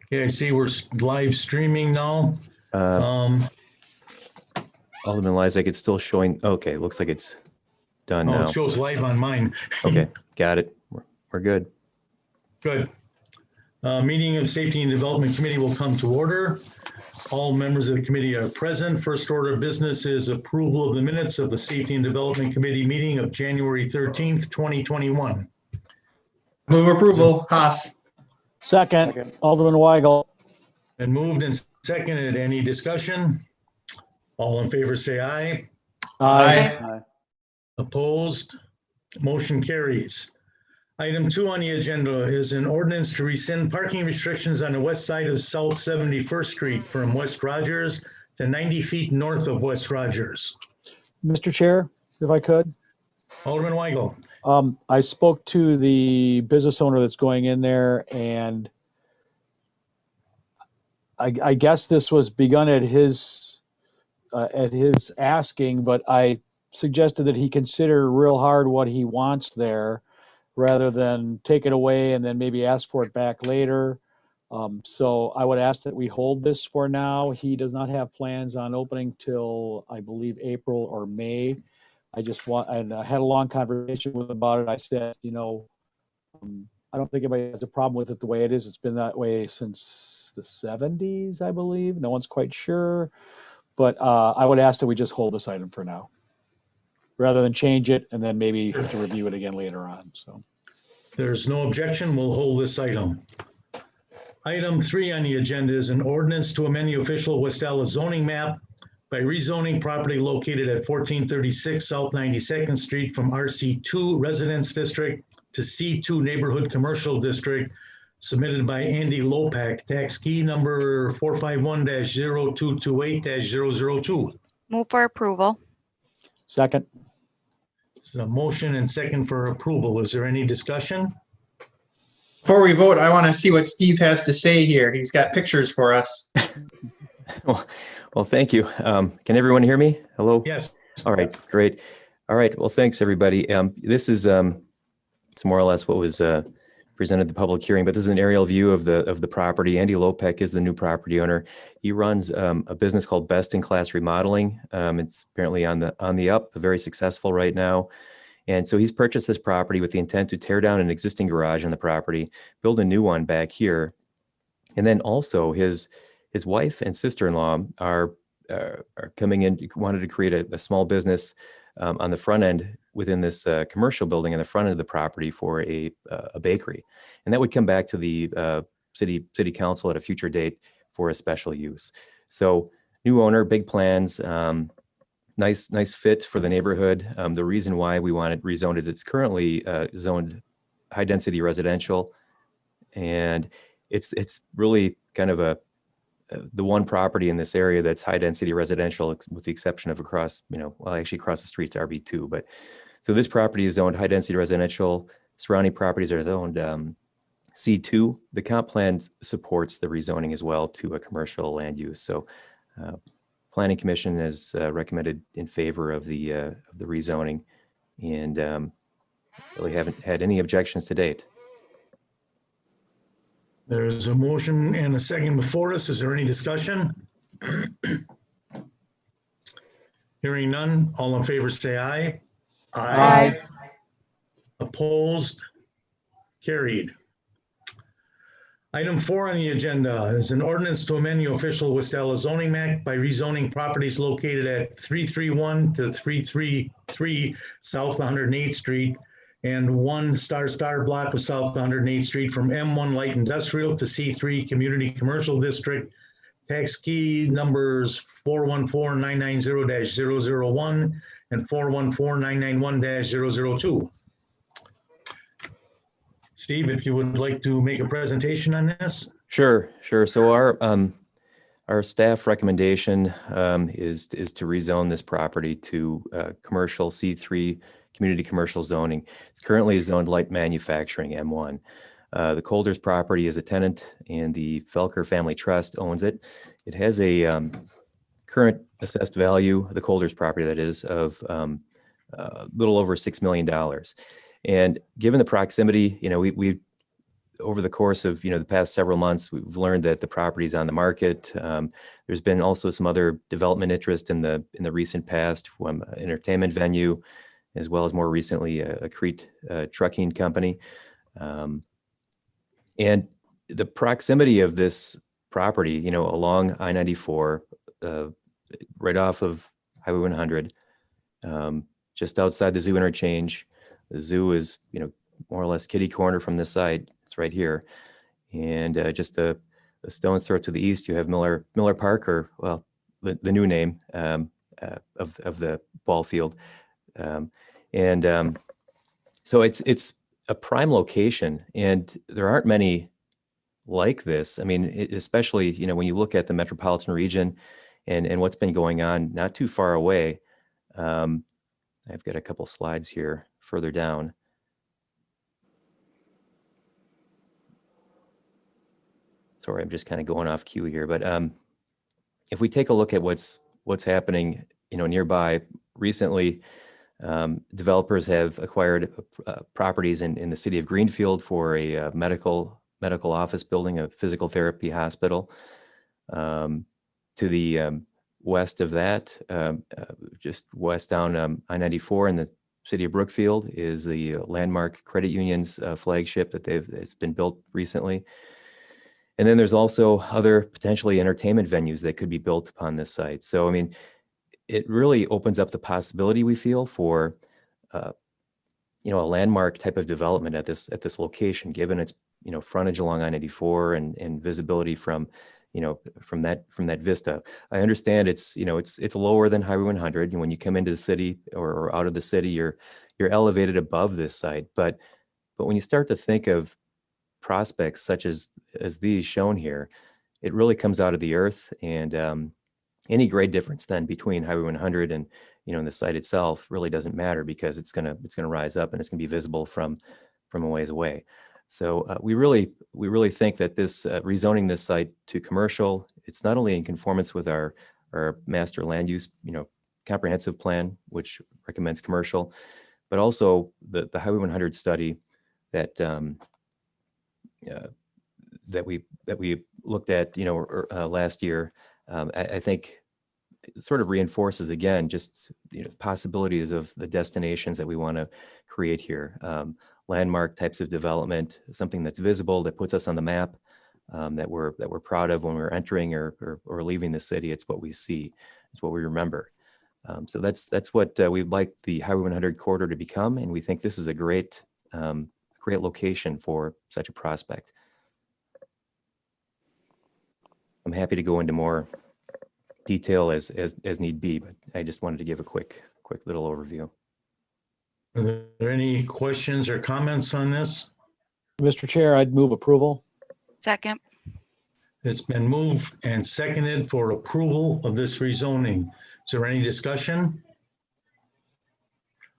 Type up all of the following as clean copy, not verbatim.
Okay, I see we're live streaming now. Alderman Lysak, it's still showing. Okay, looks like it's done Oh, now. it shows live on mine. Okay, got it. We're good. Good. Meeting of Safety and Development Committee will come to order. All members of the committee are present. First order of business is approval of the minutes of the Safety and Development Committee meeting of January 13th, 2021. Move approval, Haas. Second, Alderman Weigel. And moved and seconded. Any discussion? All in favor say aye. Aye. Opposed? Motion carries. Item 2 on the agenda is an ordinance to rescind parking restrictions on the west side of South 71st Street from West Rogers to 90 feet north of West Rogers. Mr. Chair, if I could. Alderman Weigel. I spoke to the business owner that's going in there, and I guess this was begun at his asking, but I suggested that he consider real hard what he wants there rather than take it away and then maybe ask for it back later. So I would ask that we hold this for now. He does not have plans on opening till, I believe, April or May. And I had a long conversation with him about it. I said, I don't think anybody has a problem with it the way it is. It's been that way since the 70s, I believe. No one's quite sure. But I would ask that we just hold this item for now, rather than change it and then maybe have to review it again later on. So There's no objection. We'll hold this item. Item 3 on the agenda is an ordinance to amend the official West Allis zoning map by rezoning property located at 1436 South 92nd Street from RC2 Residence District to C2 Neighborhood Commercial District, submitted by Andy Lopak, tax key number 451-0228-002. Move for approval. second. It's a motion and second for approval. Is there any discussion? Before we vote, I want to see what Steve has to say here. He's got pictures for us. Well, thank you. Can everyone hear me? Hello? Yes. All right, great. All right, well, thanks, everybody. This is it's more or less what was presented at the public hearing, but this is an aerial view of the property. Andy Lopek is the new property owner. He runs a business called Best in Class Remodeling. It's apparently on the up, very successful right now. And so he's purchased this property with the intent to tear down an existing garage on the property, build a new one back here. And then also his wife and sister-in-law are coming in, wanted to create a small business on the front end within this commercial building in the front end of the property for a bakery. And that would come back to the city council at a future date for a special use. So new owner, big plans, nice fit for the neighborhood. The reason why we want it rezoned is it's currently zoned high density residential. And it's really kind of the one property in this area that's high density residential, with the exception of across the street's RB2. But so this property is zoned high density residential. Surrounding properties are zoned C2. The comp plan supports the rezoning as well to a commercial land use. So Planning Commission has recommended in favor of the rezoning, and really haven't had any objections to date. There's a motion and a second before us. Is there any discussion? Hearing none, all in favor say aye. Aye. Opposed? Carried. Item 4 on the agenda is an ordinance to amend the official West Allis zoning map by rezoning properties located at 331 to 333 South 108th Street and 1 star block of South 108th Street from M1 Light Industrial to C3 Community Commercial District, tax key numbers 414-990-001 and 414-991-002. Steve, if you would like to make a presentation on this. Sure. So our staff recommendation is to rezone this property to commercial C3 community commercial zoning. It's currently zoned light manufacturing M1. The Colders property is a tenant, and the Felker Family Trust owns it. It has a current assessed value, the Colders property that is, of a little over $6 million. And given the proximity, over the course of, the past several months, we've learned that the property is on the market. There's been also some other development interest in the recent past, from an entertainment venue, as well as more recently a Crete trucking company. And the proximity of this property, along I-94, right off of Highway 100, just outside the zoo interchange. The zoo is, more or less kitty corner from this site. It's right here. And just a stone's throw to the east, you have Miller Park, or, well, the new name of the ball field. So it's a prime location, and there aren't many like this. I mean, especially, when you look at the metropolitan region and what's been going on not too far away. I've got a couple slides here further down. Sorry, I'm just kind of going off cue here, but if we take a look at what's happening, nearby recently, developers have acquired properties in the city of Greenfield for a medical office building, a physical therapy hospital. To the west of that, just west down I-94 in the city of Brookfield, is the Landmark Credit Union's flagship it's been built recently. And then there's also other potentially entertainment venues that could be built upon this site. So, I mean, it really opens up the possibility, we feel, for a landmark type of development at this location, given its frontage along I-94 and visibility from that vista. I understand it's lower than Highway 100. And when you come into the city or out of the city, you're elevated above this site. But when you start to think of prospects such as these shown here, it really comes out of the earth. And any grade difference then between Highway 100 and the site itself really doesn't matter, because it's gonna rise up and it's gonna be visible from a ways away. So we really think that this rezoning this site to commercial, it's not only in conformance with our master land use comprehensive plan, which recommends commercial, but also the Highway 100 study that we looked at last year. I think it sort of reinforces again just possibilities of the destinations that we want to create here. Landmark types of development, something that's visible, that puts us on the map, that we're proud of when we're entering or leaving the city. It's what we see, it's what we remember. So that's what we'd like the Highway 100 corridor to become, and we think this is a great location for such a prospect. I'm happy to go into more detail as need be, but I just wanted to give a quick little overview. Are there any questions or comments on this? Mr. Chair, I'd move approval. Second. It's been moved and seconded for approval of this rezoning. Is there any discussion?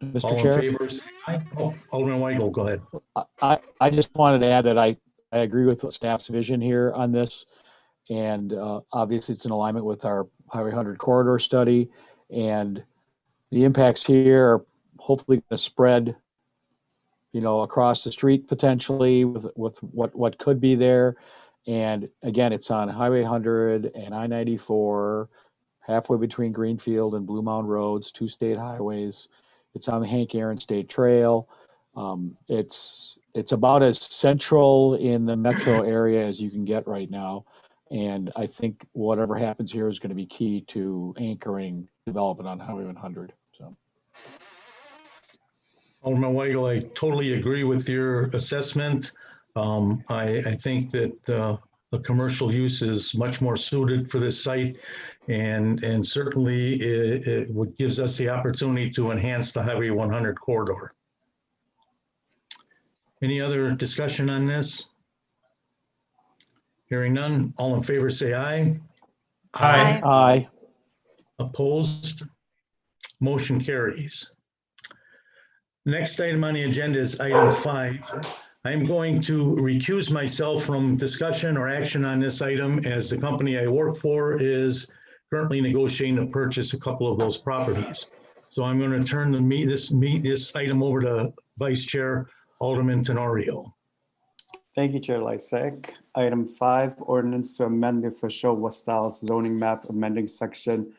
Mr. All Chair, in favor, say aye. Oh, Alderman Weigel, go ahead. I just wanted to add that I agree with the staff's vision here on this. And obviously it's in alignment with our Highway 100 corridor study, and the impacts here are hopefully going to spread, across the street potentially with what could be there. And again, it's on Highway 100 and I-94, halfway between Greenfield and Blue Mound Roads, 2 state highways. It's on the Hank Aaron State Trail. It's about as central in the metro area as you can get right now. And I think whatever happens here is going to be key to anchoring development on Highway 100. So, Alderman Weigel, I totally agree with your assessment. I think that the commercial use is much more suited for this site, and certainly it gives us the opportunity to enhance the Highway 100 corridor. Any other discussion on this? Hearing none, all in favor say aye. Aye. aye. Opposed? Motion carries. Next item on the agenda is item 5. I'm going to recuse myself from discussion or action on this item, as the company I work for is currently negotiating to purchase a couple of those properties. So I'm going to turn this item over to Vice Chair Alderman Tenorio. Thank you, Chair Lysak. Item 5, ordinance to amend the official West Allis zoning map, amending section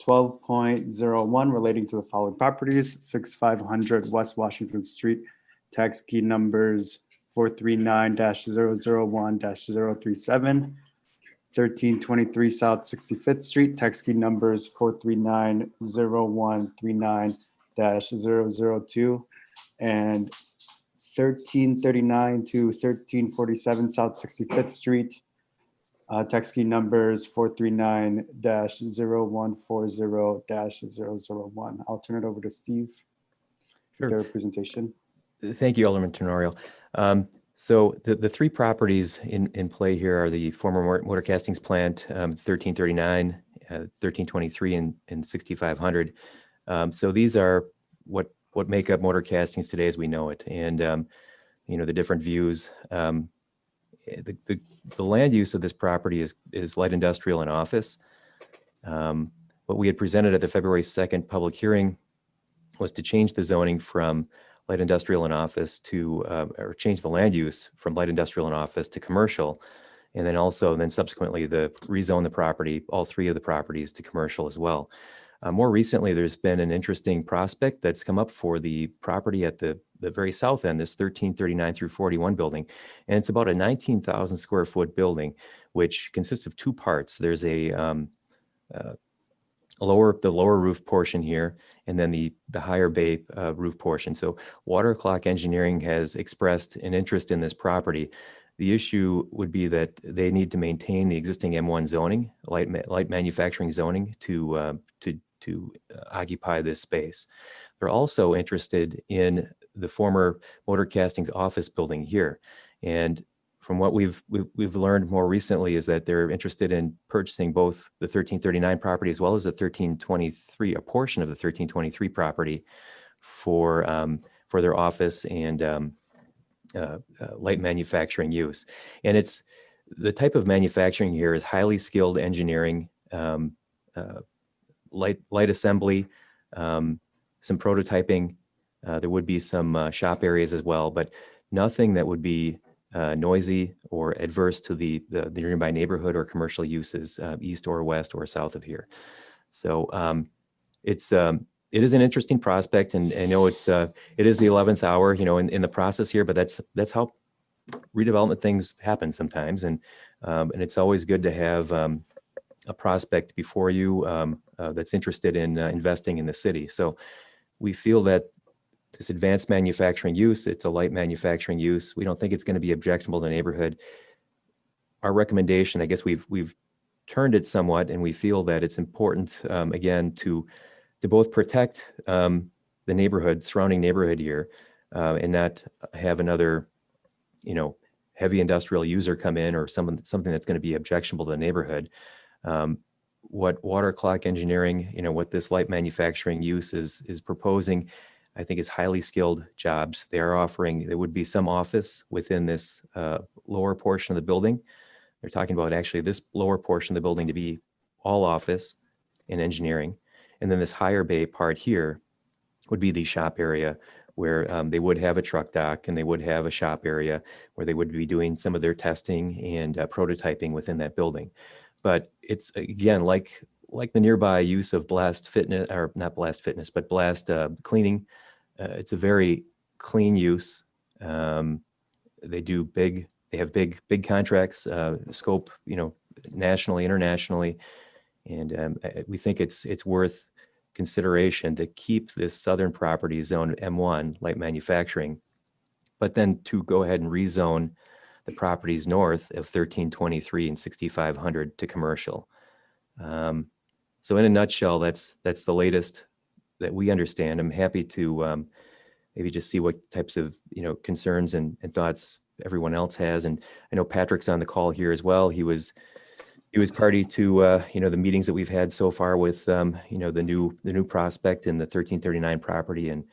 12.01 relating to the following properties: 6500 West Washington Street, tax key numbers 439-001-037, 1323 South 65th Street, tax key numbers 439-0139-002, and 1339 to 1347 South 65th Street, tax key numbers 439-0140-001. I'll turn it over to Steve for Sure. their presentation. Thank you, Alderman Tenorio. So the three properties in play here are the former motor castings plant, 1339, 1323, and 6500. So these are what make up motor castings today as we know it, and the different views. The land use of this property is light industrial and office. What we had presented at the February 2nd public hearing was to change the zoning from light industrial and office to, or change the land use from light industrial and office to commercial. And then subsequently rezone the property, all three of the properties, to commercial as well. More recently, there's been an interesting prospect that's come up for the property at the very south end, this 1339 through 41 building. And it's about a 19,000 square foot building, which consists of two parts. There's the lower roof portion here, and then the higher bay roof portion. So Water Clock Engineering has expressed an interest in this property. The issue would be that they need to maintain the existing M1 zoning, light manufacturing zoning, to occupy this space. They're also interested in the former motor castings office building here. And from what we've learned more recently is that they're interested in purchasing both the 1339 property as well as the 1323, a portion of the 1323 property for their office and light manufacturing use. And it's the type of manufacturing here is highly skilled engineering, light assembly, some prototyping. There would be some shop areas as well, but nothing that would be noisy or adverse to the nearby neighborhood or commercial uses east or west or south of here. So it is an interesting prospect, and I know it is the 11th hour, in the process here, but that's how redevelopment things happen sometimes, and it's always good to have a prospect before you that's interested in investing in the city. So we feel that this advanced manufacturing use, it's a light manufacturing use. We don't think it's going to be objectionable to the neighborhood. Our recommendation, I guess we've turned it somewhat, and we feel that it's important, again, to both protect the neighborhood, surrounding neighborhood here, and not have another, heavy industrial user come in or something that's going to be objectionable to the neighborhood. What Water Clock Engineering, what this light manufacturing use is proposing, I think, is highly skilled jobs. There would be some office within this lower portion of the building. They're talking about actually this lower portion of the building to be all office and engineering. And then this higher bay part here would be the shop area where they would have a truck dock and they would have a shop area where they would be doing some of their testing and prototyping within that building. But it's, again, like the nearby use of Blast Fitness, or not Blast Fitness, but Blast Cleaning. It's a very clean use. They have big contracts, scope, nationally, internationally. And we think it's worth consideration to keep this southern property zone M1, light manufacturing, but then to go ahead and rezone the properties north of 1323 and 6500 to commercial. So in a nutshell, that's the latest that we understand. I'm happy to maybe just see what types of concerns and thoughts everyone else has. And I know Patrick's on the call here as well. He was party to the meetings that we've had so far with the new prospect in the 1339 property, and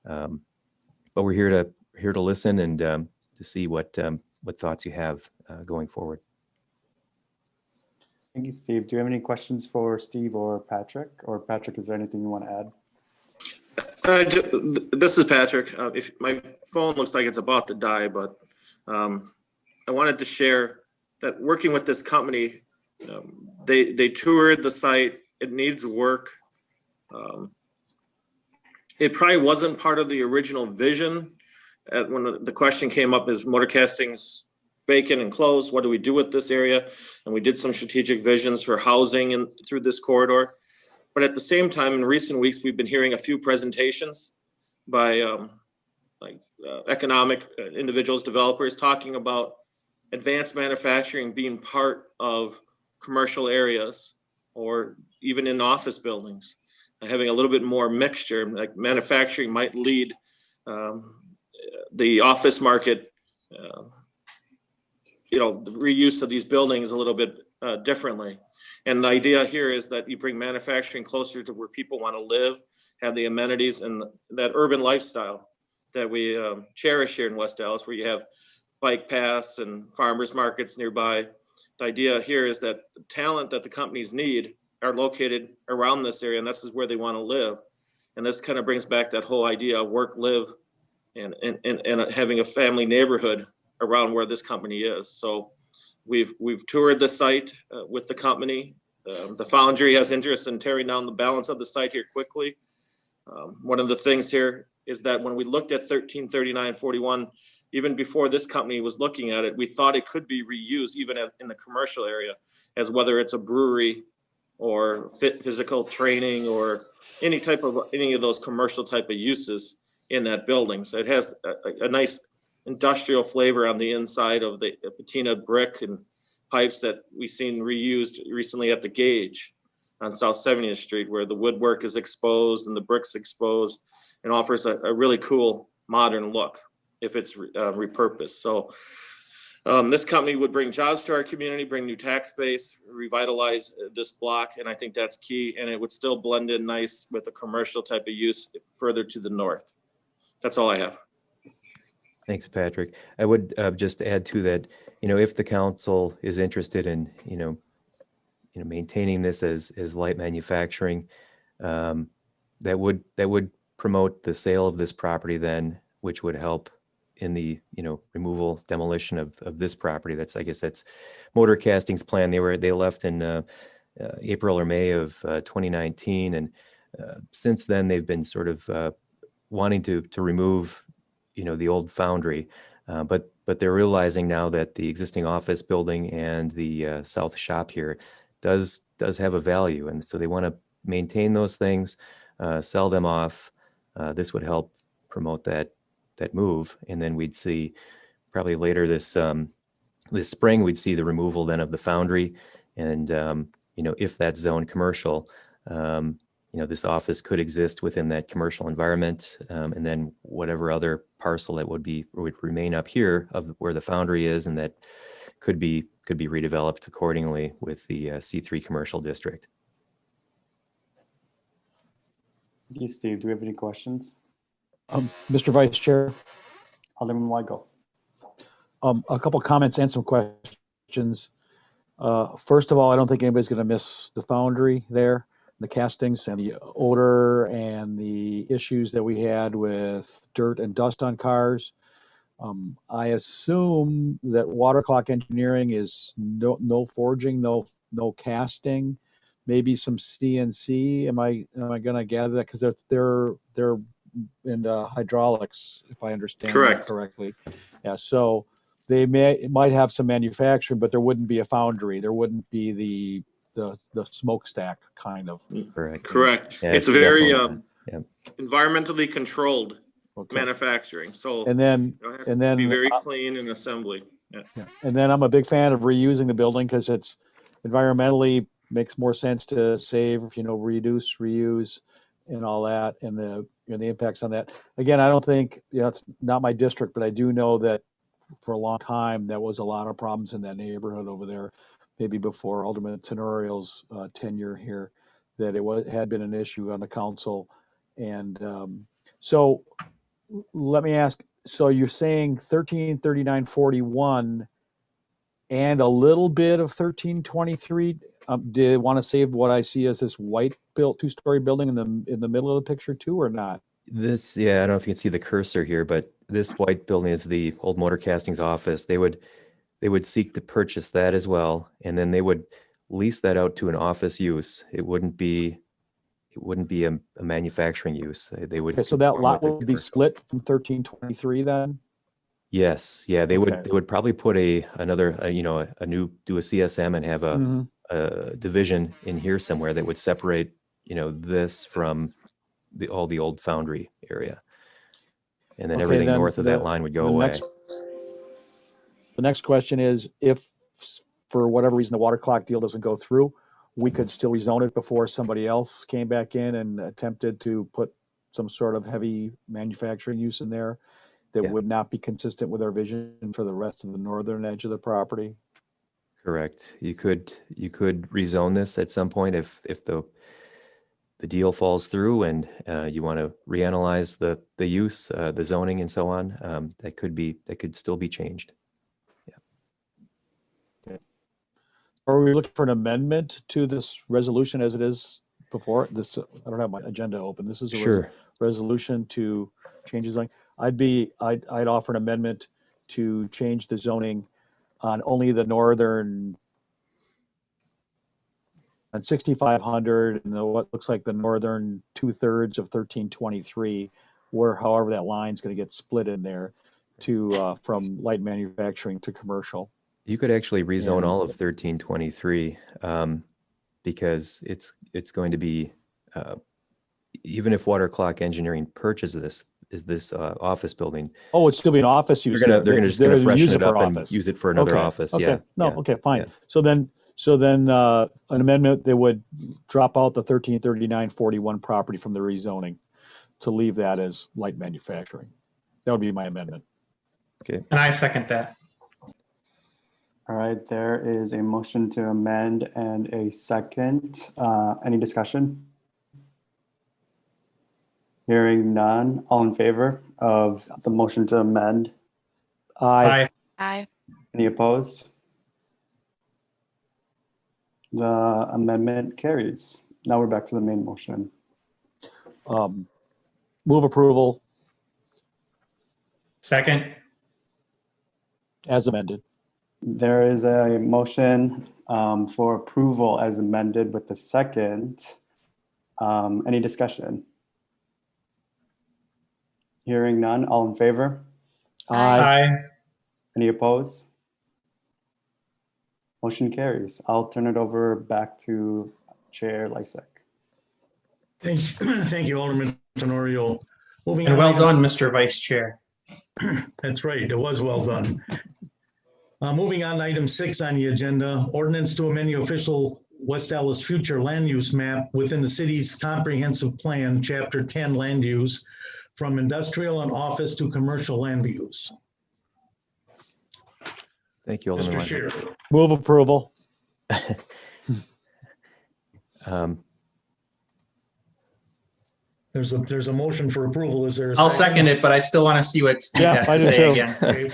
but we're here to listen and to see what thoughts you have going forward. Thank you, Steve. Do you have any questions for Steve or Patrick? Or Patrick, is there anything you want to add? This is Patrick. If my phone looks like it's about to die, but wanted to share that working with this company, they toured the site. It needs work. It probably wasn't part of the original vision. When the question came up, is motor castings vacant and closed? What do we do with this area? And we did some strategic visions for housing and through this corridor. But at the same time, in recent weeks, we've been hearing a few presentations by economic individuals, developers, talking about advanced manufacturing being part of commercial areas or even in office buildings, having a little bit more mixture, like manufacturing might lead the office market, the reuse of these buildings a little bit differently. And the idea here is that you bring manufacturing closer to where people want to live, have the amenities and that urban lifestyle that we cherish here in West Allis, where you have bike paths and farmers markets nearby. The idea here is that the talent that the companies need are located around this area, and this is where they want to live. And this kind of brings back that whole idea of work, live, and having a family neighborhood around where this company is. So we've toured the site with the company. The foundry has interest in tearing down the balance of the site here quickly. One of the things here is that when we looked at 133941, even before this company was looking at it, we thought it could be reused even in the commercial area, as whether it's a brewery or physical training or any of those commercial type of uses in that building. So it has a nice industrial flavor on the inside of the patina brick and pipes that we've seen reused recently at the Gauge on South 70th Street, where the woodwork is exposed and the bricks exposed, and offers a really cool modern look if it's repurposed. So this company would bring jobs to our community, bring new tax base, revitalize this block, and I think that's key. And it would still blend in nice with the commercial type of use further to the north. That's all I have. Thanks, Patrick. I would just add to that, if the council is interested in, maintaining this as light manufacturing, that would promote the sale of this property then, which would help in the, removal, demolition of this property. I guess that's Motor Casting's plan. They left in April or May of 2019. And since then they've been sort of wanting to remove, the old foundry, but they're realizing now that the existing office building and the south shop here does have a value. And so they want to maintain those things, sell them off. This would help promote that move. And then we'd see probably later this spring, we'd see the removal then of the foundry. And, if that's zoned commercial, this office could exist within that commercial environment. And then whatever other parcel that would remain up here of where the foundry is, and that could be redeveloped accordingly with the C3 commercial district. Thank you, Steve. Do we have any questions? Mr. Vice Chair, Alderman Weigel. a couple comments and some questions. First of all, I don't think anybody's going to miss the foundry there, the castings and the odor and the issues that we had with dirt and dust on cars. I assume that water clock engineering is no forging, no casting, maybe some CNC. Am I going to gather that? Because they're in hydraulics, if I understand that correctly. Yeah, so they might have some manufacturing, but there wouldn't be a foundry. There wouldn't be the smokestack kind of. Correct. Yeah, it's very environmentally controlled manufacturing. So and then it has to be very clean in assembly. Yeah. And then I'm a big fan of reusing the building because it's environmentally makes more sense to save, reduce, reuse, and all that, and the impacts on that. Again, I don't think it's not my district, but I do know that for a long time there was a lot of problems in that neighborhood over there. Maybe before Alderman Tenorial's tenure here, that it had been an issue on the council. And so let me ask, so you're saying 133941 and a little bit of 1323, do they want to save what I see as this white built two-story building in the middle of the picture too, or not? This, I don't know if you can see the cursor here, but this white building is the old Motor Castings office. They would they would seek to purchase that as well, and then they would lease that out to an office use. It wouldn't be a manufacturing use. They would. Okay, so that conform lot with the would be commercial. split from 1323 then? Yes, yeah, Okay. they would probably put another, you know, a new, do a CSM and have Mhm. a division in here somewhere that would separate, you know, this from all the old foundry area. And then Okay, everything then north of that line would go the away. The next question is, if for whatever reason the water clock deal doesn't go through, we could still rezone it before somebody else came back in and attempted to put some sort of heavy manufacturing use in there that Yeah. would not be consistent with our vision for the rest of the northern edge of the property. Correct. You could rezone this at some point if the deal falls through and you want to reanalyze the use, the zoning and so on. That could still be changed. Are we looking for an amendment to this resolution as it is before this? I don't have my agenda open. This is a Sure. resolution to change the zoning. I'd offer an amendment to change the zoning on only the northern on 6,500 and what looks like the northern 2/3 of 1323, where however that line's going to get split in there to from light manufacturing to commercial. You could actually rezone And- all of 1323 because it's going to be even if Water Clock Engineering purchases this office building, Oh, it's still be an office use. they're there. gonna just gonna They're freshen use it for up and office. use it for another Okay, office. Okay, Yeah. no, yeah. okay, fine. yeah. So then an amendment that would drop out the 133941 property from the rezoning to leave that as light manufacturing. That would be my amendment. And I second that. All right, there is a motion to amend and a second. Any discussion? Hearing none. All in favor of the motion to amend? Aye. Aye. Any opposed? The amendment carries. Now we're back to the main motion. Move approval Second. as amended. There is a motion for approval as amended with the second. Any discussion? Hearing none. All in favor? Aye. Aye. Any opposed? Motion carries. I'll turn it over back to Chair Lysek. Thank you, Alderman Tenorio. Moving And on, well done, Mr. Vice Chair. That's right, it was well done. Moving on, item 6 on the agenda, ordinance to amend the official West Allis future land use map within the city's comprehensive plan, Chapter 10 land use, from industrial and office to commercial land use. Thank you, Alderman Mr. Weisel. Shear, Move approval. there's a motion for approval. Is there a I'll second it, but I still want to see what Steve Yeah, has I to do say too. again. Okay.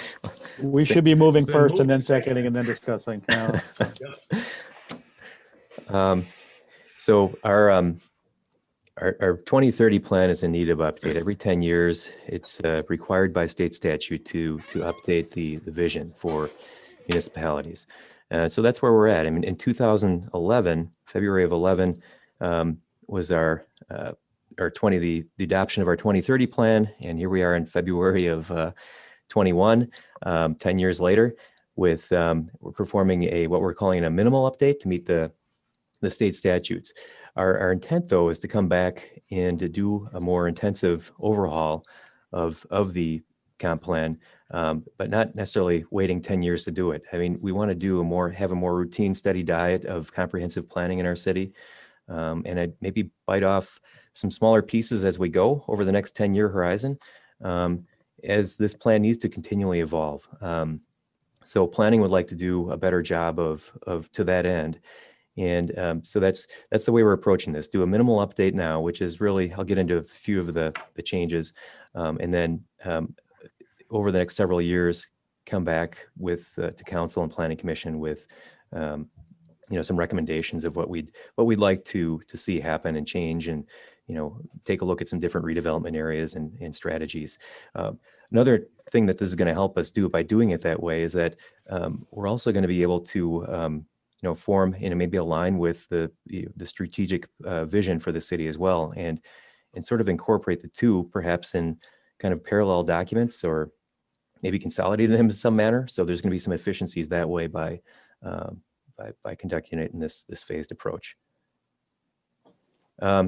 We should be moving It's been first moved and then and seconding and then discussing. No. So our 2030 plan is in need of update. Every 10 years, it's required by state statute to update the vision for municipalities. So that's where we're at. I mean, in 2011, February of 11, was the adoption of our 2030 plan, and here we are in February of 21, 10 years later, with we're performing what we're calling a minimal update to meet the state statutes. Our intent, though, is to come back and to do a more intensive overhaul of the comp plan, but not necessarily waiting 10 years to do it. I mean, we want to have a more routine, steady diet of comprehensive planning in our city, and I'd maybe bite off some smaller pieces as we go over the next 10-year horizon, as this plan needs to continually evolve. So planning would like to do a better job of to that end. And so that's the way we're approaching this. Do a minimal update now, which is really, I'll get into a few of the changes, and then over the next several years, come back with to council and planning commission with some recommendations of what we'd like to see happen and change, and take a look at some different redevelopment areas and strategies. Another thing that this is going to help us do by doing it that way is that we're also going to be able to form and maybe align with the strategic vision for the city as well, and sort of incorporate the two perhaps in kind of parallel documents, or maybe consolidate them in some manner. So there's going to be some efficiencies that way by conducting it in this phased approach.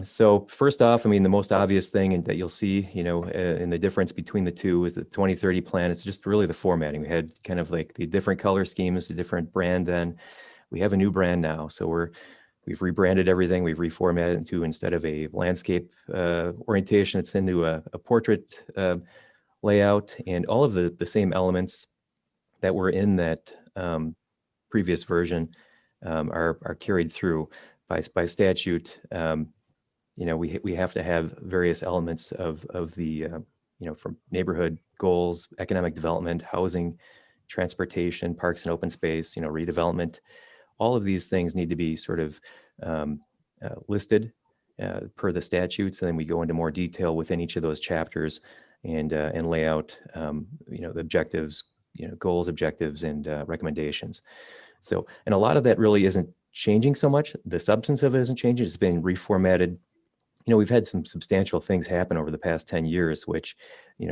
So first off, I mean, the most obvious thing that you'll see, in the difference between the two is the 2030 plan. It's just really the formatting. We had kind of like the different color schemes, the different brand then. We have a new brand now. So we've rebranded everything. We've reformatted into, instead of a landscape orientation, it's into a portrait layout, and all of the same elements that were in that previous version are carried through by statute. We have to have various elements of the from neighborhood goals, economic development, housing, transportation, parks and open space, redevelopment. All of these things need to be sort of listed per the statutes, and then we go into more detail within each of those chapters and lay out the objectives, goals, objectives, and recommendations. So, and a lot of that really isn't changing so much. The substance of it isn't changing. It's been reformatted. We've had some substantial things happen over the past 10 years, which,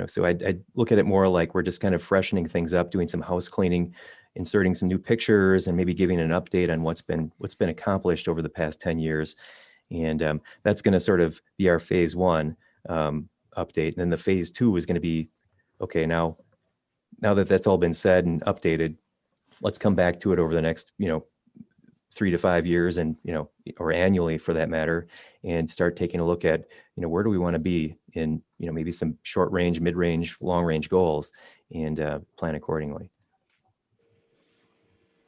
so I'd look at it more like we're just kind of freshening things up, doing some house cleaning, inserting some new pictures, and maybe giving an update on what's been accomplished over the past 10 years. And that's going to sort of be our phase one update. And then the phase two is going to be, okay, now that that's all been said and updated, let's come back to it over the next, 3 to 5 years, and, or annually for that matter, and start taking a look at, where do we want to be in, maybe some short range, mid range, long range goals, and plan accordingly.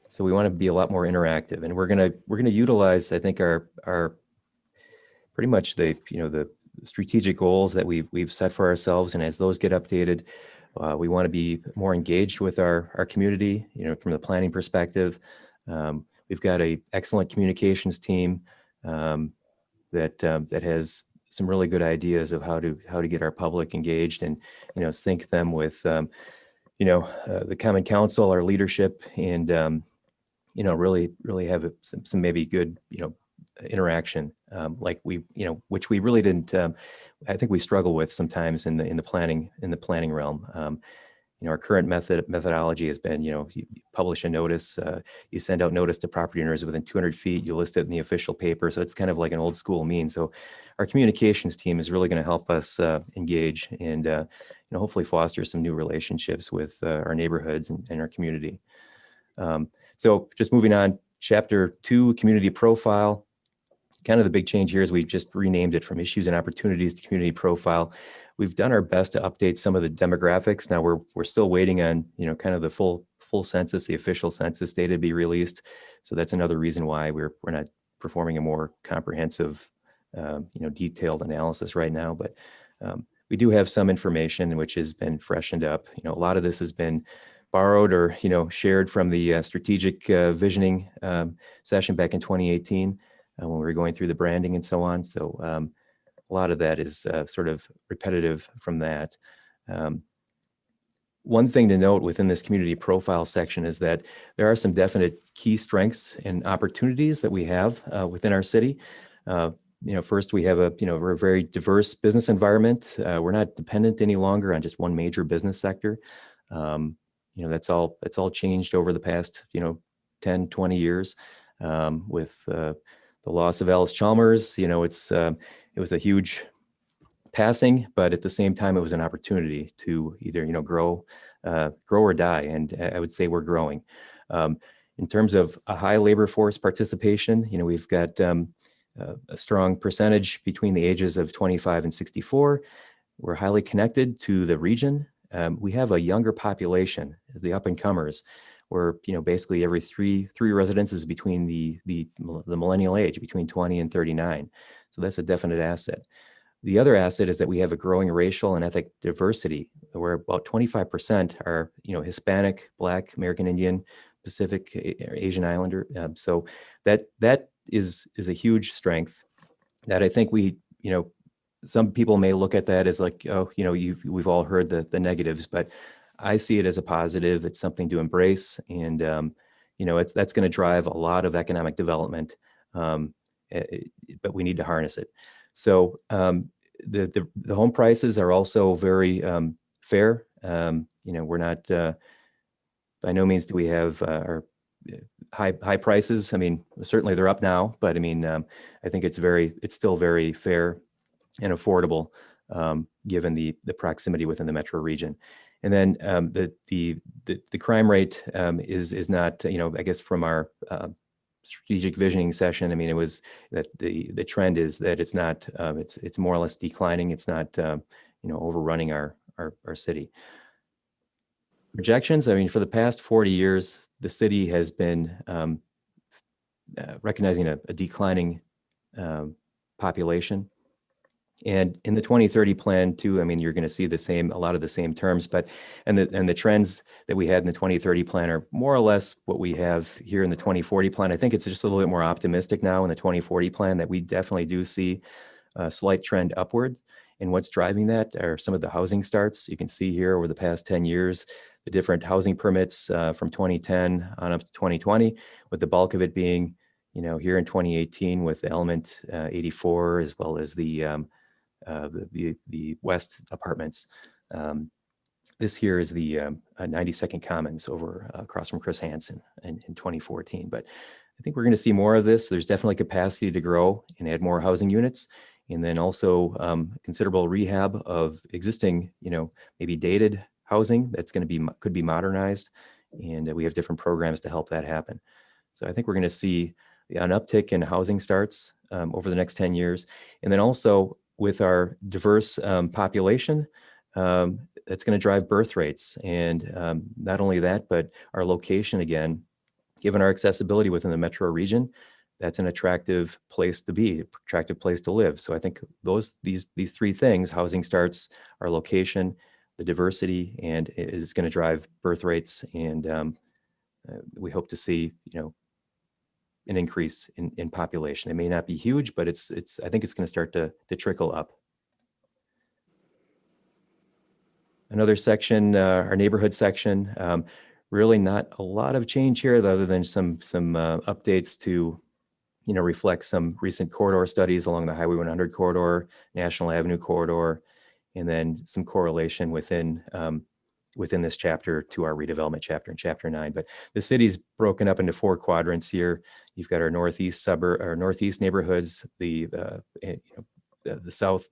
So we want to be a lot more interactive, and we're gonna utilize, I think, our pretty much the strategic goals that we've set for ourselves, and as those get updated, we want to be more engaged with our community, from the planning perspective. We've got an excellent communications team that has some really good ideas of how to get our public engaged, and sync them with the Common Council, our leadership, and really have some maybe good interaction, like which we really didn't. I think we struggle with sometimes in the planning realm. Our current methodology has been, you publish a notice, you send out notice to property owners within 200 feet, you list it in the official paper. So it's kind of like an old school mean. So our communications team is really going to help us engage and, hopefully foster some new relationships with our neighborhoods and our community. So just moving on, Chapter 2, Community Profile. Kind of the big change here is we've just renamed it from Issues and Opportunities to Community Profile. We've done our best to update some of the demographics. Now we're still waiting on, kind of the full census, the official census data to be released. So that's another reason why we're not performing a more comprehensive, detailed analysis right now. But we do have some information which has been freshened up. A lot of this has been borrowed or, shared from the strategic visioning session back in 2018. When we were going through the branding and so on. So a lot of that is sort of repetitive from that. One thing to note within this community profile section is that there are some definite key strengths and opportunities that we have within our city. First, we have we're a very diverse business environment. We're not dependent any longer on just one major business sector. That's all changed over the past 10, 20 years with the loss of Allis Chalmers. It was a huge passing, but at the same time, it was an opportunity to either, grow or die. And I would say we're growing. In terms of a high labor force participation, we've got a strong percentage between the ages of 25 and 64. We're highly connected to the region. We have a younger population, the up and comers, where basically every three residents is between the millennial age, between 20 and 39. So that's a definite asset. The other asset is that we have a growing racial and ethnic diversity, where about 25% are Hispanic, Black, American Indian, Pacific, Asian Islander. So that is a huge strength that I think we some people may look at that as like, oh, we've all heard the negatives, but I see it as a positive. It's something to embrace, and that's going to drive a lot of economic development, but we need to harness it. So the home prices are also very fair. We're not by no means do we have our high prices. I mean, certainly they're up now, but I mean, I think it's still very fair and affordable, given the proximity within the metro region. And then the crime rate is not, I guess from our strategic visioning session, I mean, it was that the trend is that it's not, it's more or less declining. It's not, overrunning our city. Projections, I mean, for the past 40 years, the city has been recognizing a declining population. And in the 2030 plan too, I mean, you're going to see a lot of the same terms, but and the trends that we had in the 2030 plan are more or less what we have here in the 2040 plan. I think it's just a little bit more optimistic now in the 2040 plan, that we definitely do see a slight trend upwards. And what's driving that are some of the housing starts. You can see here over the past 10 years, the different housing permits from 2010 on up to 2020, with the bulk of it being, here in 2018 with Element 84, as well as the West apartments. This here is the 92nd Commons over across from Chris Hansen in 2014. But I think we're going to see more of this. There's definitely capacity to grow and add more housing units. And then also considerable rehab of existing, maybe dated housing that's going to could be modernized. And we have different programs to help that happen. So I think we're going to see an uptick in housing starts over the next 10 years. And then also with our diverse population, that's going to drive birth rates. And not only that, but our location, again, given our accessibility within the metro region, that's an attractive place to be, attractive place to live. So I think these three things, housing starts, our location, the diversity, and is going to drive birth rates. And we hope to see, an increase in population. It may not be huge, but I think it's going to start to trickle up. Another section, our neighborhood section, really not a lot of change here, other than some updates to, reflect some recent corridor studies along the Highway 100 corridor, National Avenue corridor, and then some correlation within this chapter to our redevelopment chapter in Chapter 9. But the city's broken up into 4 quadrants here. You've got our northeast neighborhoods, the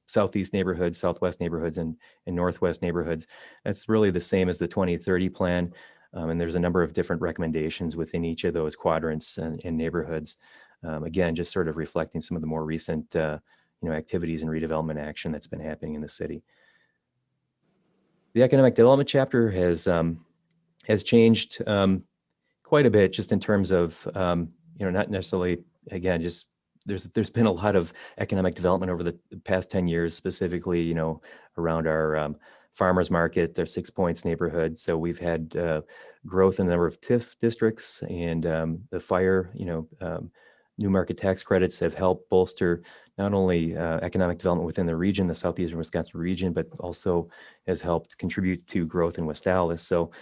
southeast neighborhoods, southwest neighborhoods, and northwest neighborhoods. That's really the same as the 2030 plan. And there's a number of different recommendations within each of those quadrants and neighborhoods. Again, just sort of reflecting some of the more recent activities and redevelopment action that's been happening in the city. The economic development chapter has changed quite a bit, just in terms of not necessarily, again, just there's been a lot of economic development over the past 10 years, specifically around our farmers market, our 6 Points neighborhood. So we've had growth in the number of TIF districts, and the fire, new market tax credits have helped bolster not only economic development within the region, the southeastern Wisconsin region, but also has helped contribute to growth in West Allis. So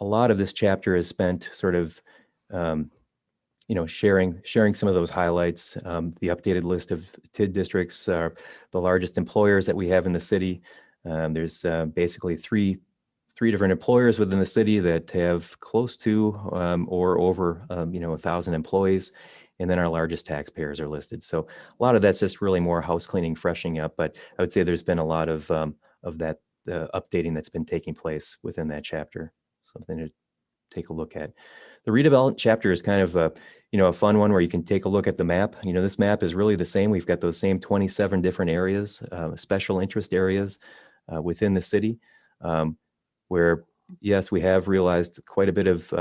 a lot of this chapter is spent sort of, sharing some of those highlights. The updated list of TID districts are the largest employers that we have in the city. There's basically three different employers within the city that have close to or over 1,000 employees. And then our largest taxpayers are listed. So a lot of that's just really more house cleaning, freshening up. But I would say there's been a lot of that updating that's been taking place within that chapter. Something to take a look at. The redevelopment chapter is kind of a fun one where you can take a look at the map. This map is really the same. We've got those same 27 different areas, special interest areas within the city, where, yes, we have realized quite a bit of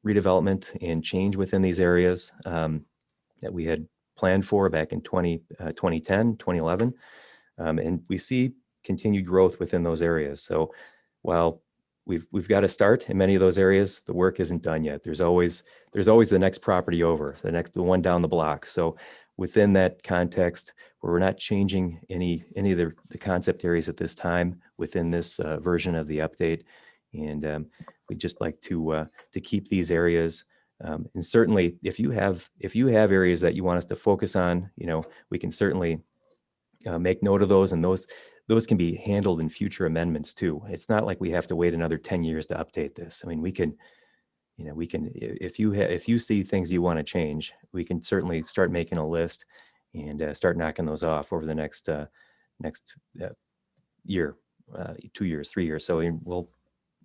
redevelopment and change within these areas that we had planned for back in 2010, 2011. And we see continued growth within those areas. So while we've got to start in many of those areas. The work isn't done yet. There's always the next property over, the one down the block. So within that context, where we're not changing any of the concept areas at this time within this version of the update, and we'd just like to keep these areas. And certainly, if you have areas that you want us to focus on, we can certainly make note of those, and those can be handled in future amendments too. It's not like we have to wait another 10 years to update this. I mean, we can, if you see things you want to change, we can certainly start making a list and start knocking those off over the next year, 2 years, 3 years. So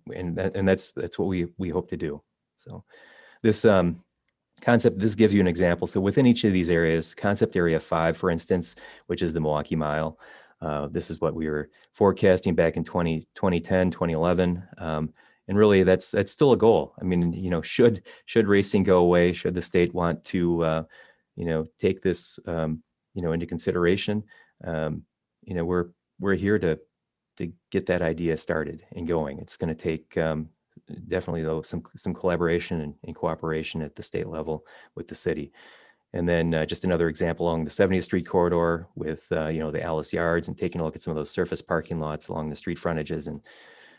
that's what we hope to do. So this concept, this gives you an example. So within each of these areas, concept area 5, for instance, which is the Milwaukee Mile, this is what we were forecasting back in 2010, 2011. And really that's still a goal. I mean, should racing go away, should the state want to, take this, into consideration, we're here to get that idea started and going. It's going to take, definitely though some collaboration and cooperation at the state level with the city. And then just another example along the 70th Street corridor with the Allis yards, and taking a look at some of those surface parking lots along the street frontages. And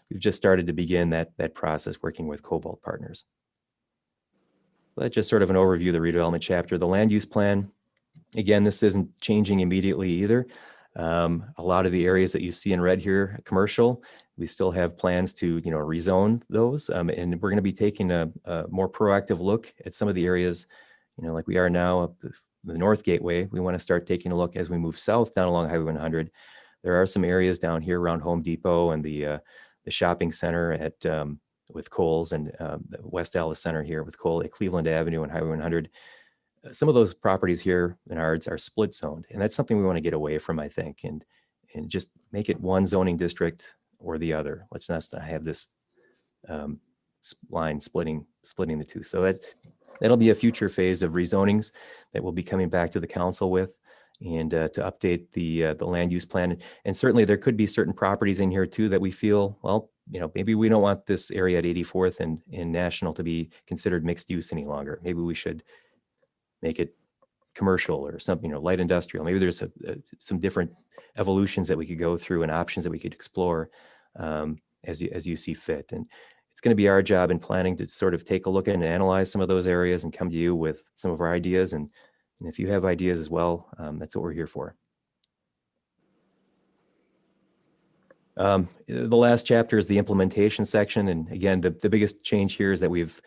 we've just started to begin that process working with Cobalt Partners. That's just sort of an overview of the redevelopment chapter. The land use plan, again, this isn't changing immediately either. A lot of the areas that you see in red here, commercial, we still have plans to, rezone those. And we're going to be taking a more proactive look at some of the areas, like we are now up the North Gateway. We want to start taking a look as we move south down along Highway 100. There are some areas down here around Home Depot and the shopping center at with Kohl's, and the West Allis Center here with Kohl at Cleveland Avenue and Highway 100. Some of those properties here in Ards are split zoned, and that's something we want to get away from, I think, and just make it one zoning district or the other. Let's not have this line splitting the two. So that'll be a future phase of rezonings that we'll be coming back to the council with, and to update the land use plan. And certainly there could be certain properties in here too that we feel, well, maybe we don't want this area at 84th and National to be considered mixed use any longer. Maybe we should make it commercial or something, light industrial. Maybe there's some different evolutions that we could go through and options that we could explore as you see fit. And it's going to be our job in planning to sort of take a look at and analyze some of those areas and come to you with some of our ideas. And if you have ideas as well, that's what we're here for. The last chapter is the implementation section. And again, the biggest change here is that we've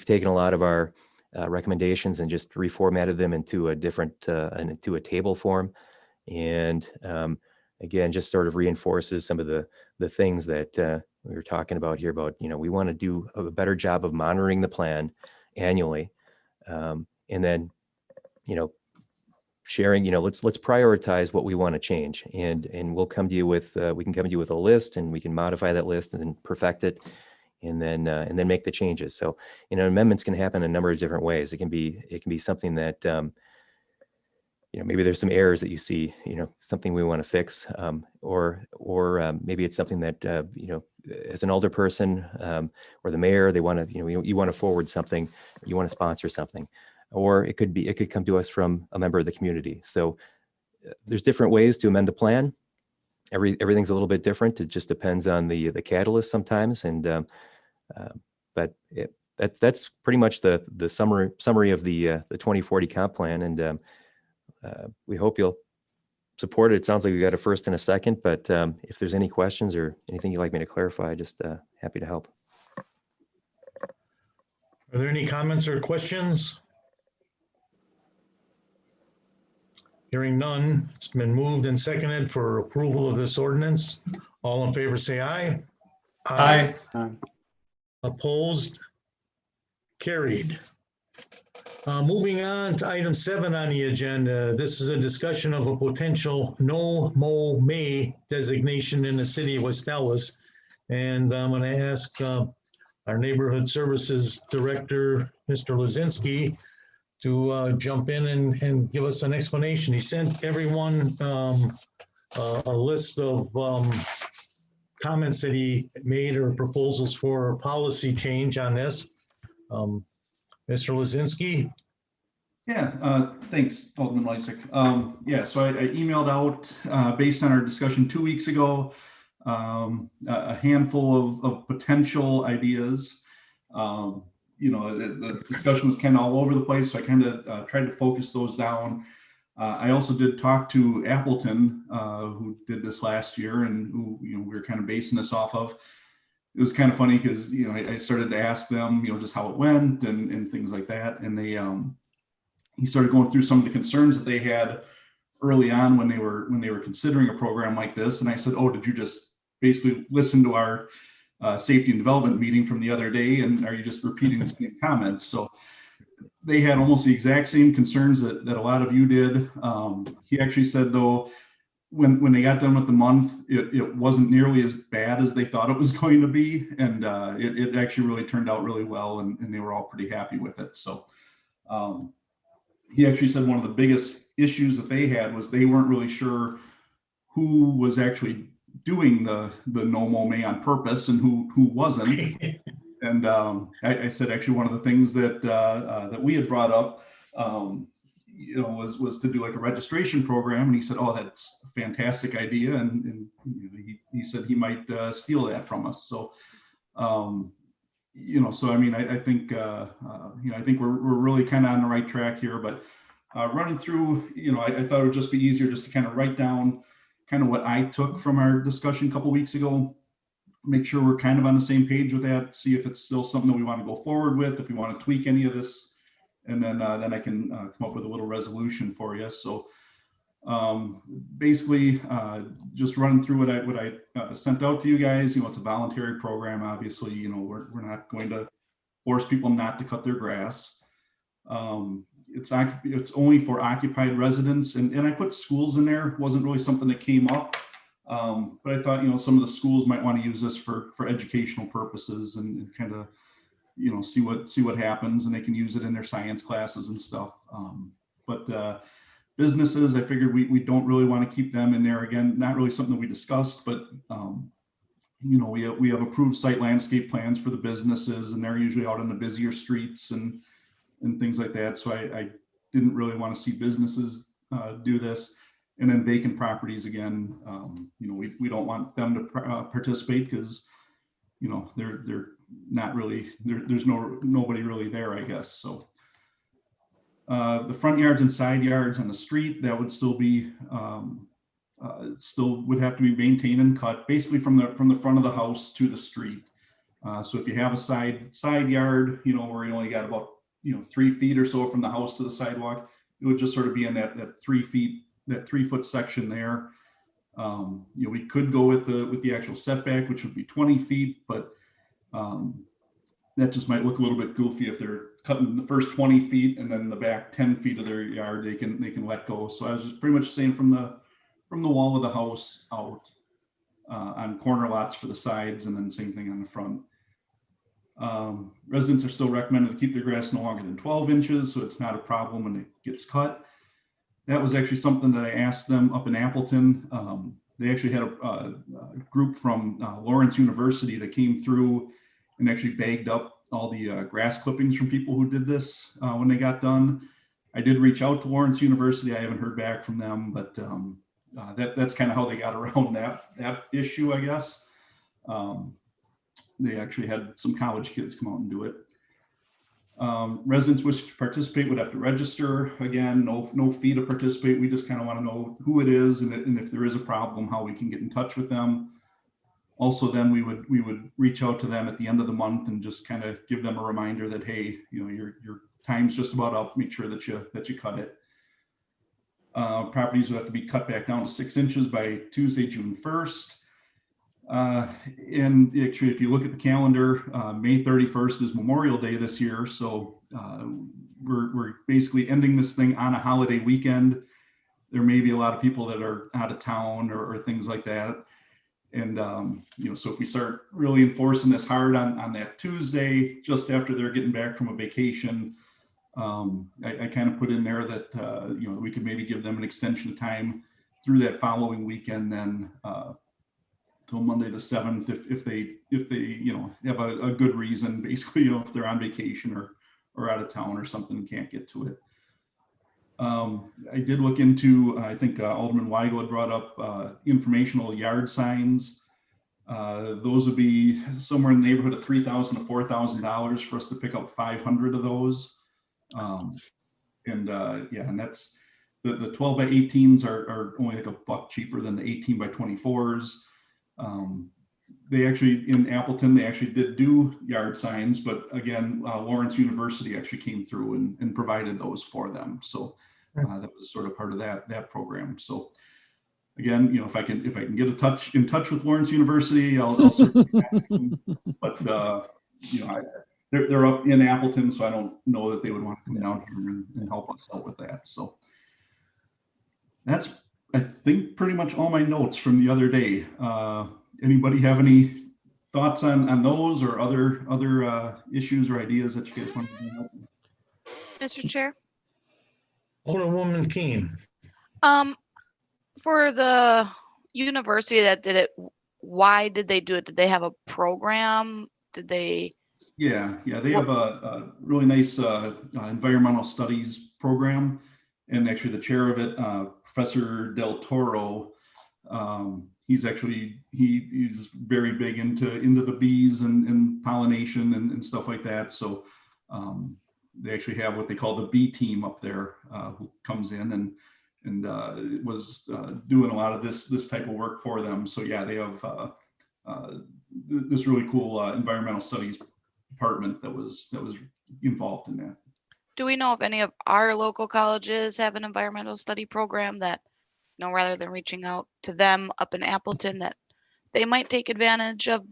taken a lot of our recommendations and just reformatted them into a different, into a table form. And again, just sort of reinforces some of the things that we were talking about here about, we want to do a better job of monitoring the plan annually. And then, sharing, let's prioritize what we want to change, and we'll come to you with, we can come to you with a list, and we can modify that list and then perfect it, and then make the changes. So, amendments can happen in a number of different ways. It can be something that, maybe there's some errors that you see, something we want to fix, or maybe it's something that, as an older person, or the mayor, they want to, you want to forward something, you want to sponsor something, or it could come to us from a member of the community. So there's different ways to amend the plan. Everything's a little bit different. It just depends on the catalyst sometimes. And, but that's pretty much the summary of the 2040 comp plan. And, we hope you'll support it. It sounds like we got a first and a second, but if there's any questions or anything you'd like me to clarify, just happy to help. Are there any comments or questions? Hearing none, it's been moved and seconded for approval of this ordinance. All in favor, say aye. Aye. Opposed? Carried. Moving on to item 7 on the agenda. This is a discussion of a potential no mow may designation in the city of West Allis. And I'm going to ask our neighborhood services director, Mr. Lozinski, to jump in and give us an explanation. He sent everyone a list of comments that he made or proposals for policy change on this. Mr. Lozinski? Yeah, thanks, Alderman Lysick. Yeah, so I emailed out, based on our discussion 2 weeks ago, a handful of potential ideas. The discussion was kind of all over the place, so I kind of tried to focus those down. I also did talk to Appleton, who did this last year and who we were kind of basing this off of. It was kind of funny because I started to ask them just how it went and things like that, and he started going through some of the concerns that they had early on when they were considering a program like this. And I said, oh, did you just basically listen to our safety and development meeting from the other day, and are you just repeating the same comments? So they had almost the exact same concerns that a lot of you did. He actually said, though, when they got done with the month, it wasn't nearly as bad as they thought it was going to be. And it actually really turned out really well, and they were all pretty happy with it. So he actually said one of the biggest issues that they had was they weren't really sure who was actually doing the no mow May on purpose and who wasn't. And I said, actually, one of the things that we had brought up, was to do like a registration program. And he said, oh, that's a fantastic idea. And he said he might steal that from us. So, so I mean, I think, I think we're really kind of on the right track here. But running through, I thought it would just be easier just to kind of write down kind of what I took from our discussion a couple weeks ago. Make sure we're kind of on the same page with that, see if it's still something that we want to go forward with, if we want to tweak any of this, and then I can come up with a little resolution for you. So basically, just running through what I sent out to you guys. It's a voluntary program. Obviously, we're not going to force people not to cut their grass. It's only for occupied residents, and I put schools in there. It wasn't really something that came up. But I thought, some of the schools might want to use this for educational purposes and kind of, see what happens, and they can use it in their science classes and stuff. But businesses, I figured we don't really want to keep them in there. Again, not really something that we discussed, but we have approved site landscape plans for the businesses, and they're usually out on the busier streets and things like that. So I didn't really want to see businesses do this. And then vacant properties, again, we don't want them to participate because, they're not really, there's nobody really there, I guess. So the front yards and side yards on the street, that would still be, still would have to be maintained and cut basically from the front of the house to the street. So if you have a side yard, where you only got about 3 feet or so from the house to the sidewalk, it would just sort of be in that 3 feet. That 3 foot section there. We could go with the actual setback, which would be 20 feet, but that just might look a little bit goofy if they're cutting the first 20 feet and then the back 10 feet of their yard they can let go. So I was just pretty much saying from the wall of the house out on corner lots for the sides, and then same thing on the front. Residents are still recommended to keep their grass no longer than 12 inches, so it's not a problem when it gets cut. That was actually something that I asked them up in Appleton. They actually had a group from Lawrence University that came through and actually bagged up all the grass clippings from people who did this when they got done. I did reach out to Lawrence University. I haven't heard back from them, but that's kind of how they got around that issue, I guess. They actually had some college kids come out and do it. Residents wish to participate would have to register. Again, no fee to participate. We just kind of want to know who it is, and if there is a problem, how we can get in touch with them. Also, then we would reach out to them at the end of the month and just kind of give them a reminder that, hey, your time's just about up. Make sure that you cut it. Properties would have to be cut back down to 6 inches by Tuesday, June 1st. And actually, if you look at the calendar, May 31st is Memorial Day this year. So we're basically ending this thing on a holiday weekend. There may be a lot of people that are out of town or things like that. And, so if we start really enforcing this hard on that Tuesday, just after they're getting back from a vacation, I kind of put in there that, we could maybe give them an extension of time through that following weekend then, till Monday the 7th if they have a good reason, basically, if they're on vacation or out of town or something, can't get to it. I did look into, I think Alderman Weigel had brought up informational yard signs. Those would be somewhere in the neighborhood of $3,000 to $4,000 for us to pick up 500 of those. And that's the 12 by 18s are only like $1 cheaper than the 18 by 24s. They actually, in Appleton, they actually did do yard signs, but again, Lawrence University actually came through and provided those for them. So that was sort of part of that program. So again, if I can get in touch with Lawrence University, I'll certainly ask them. But they're up in Appleton, so I don't know that they would want to come down here and help us out with that. So that's, I think, pretty much all my notes from the other day. Anybody have any thoughts on those or other issues or ideas that you guys want to bring up? Mr. Chair, Alderwoman Keene. for the university that did it, why did they do it? Did they have a program? Did they? Yeah, they have a really nice environmental studies program, and actually the chair of it, Professor Del Toro, he's very big into the bees and pollination and stuff like that. So they actually have what they call the bee team up there, who comes in and was doing a lot of this type of work for them. So yeah, they have this really cool environmental studies department that was involved in that. Do we know if any of our local colleges have an environmental study program that, rather than reaching out to them up in Appleton, that they might take advantage of?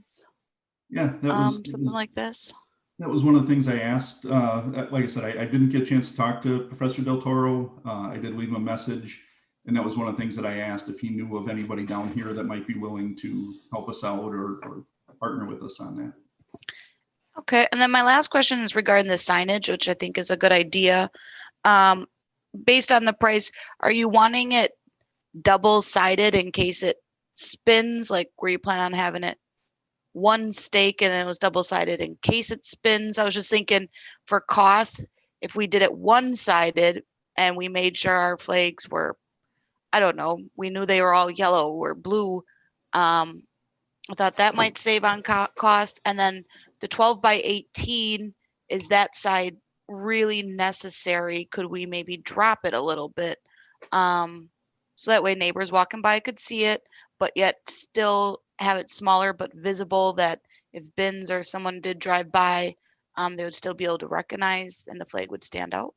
Yeah, something like this. That was one of the things I asked. Like I said, I didn't get a chance to talk to Professor Del Toro. I did leave him a message, and that was one of the things that I asked, if he knew of anybody down here that might be willing to help us out or partner with us on that. Okay, and then my last question is regarding the signage, which I think is a good idea. Based on the price, are you wanting it double-sided in case it spins? Like, were you plan on having it one stake and then it was double-sided in case it spins? I was just thinking for cost, if we did it one-sided and we made sure our flags were, I don't know, we knew they were all yellow or blue. I thought that might save on cost. And then the 12 by 18, is that side really necessary? Could we maybe drop it a little bit? So that way neighbors walking by could see it, but yet still have it smaller but visible, that if bins or someone did drive by, they would still be able to recognize and the flag would stand out.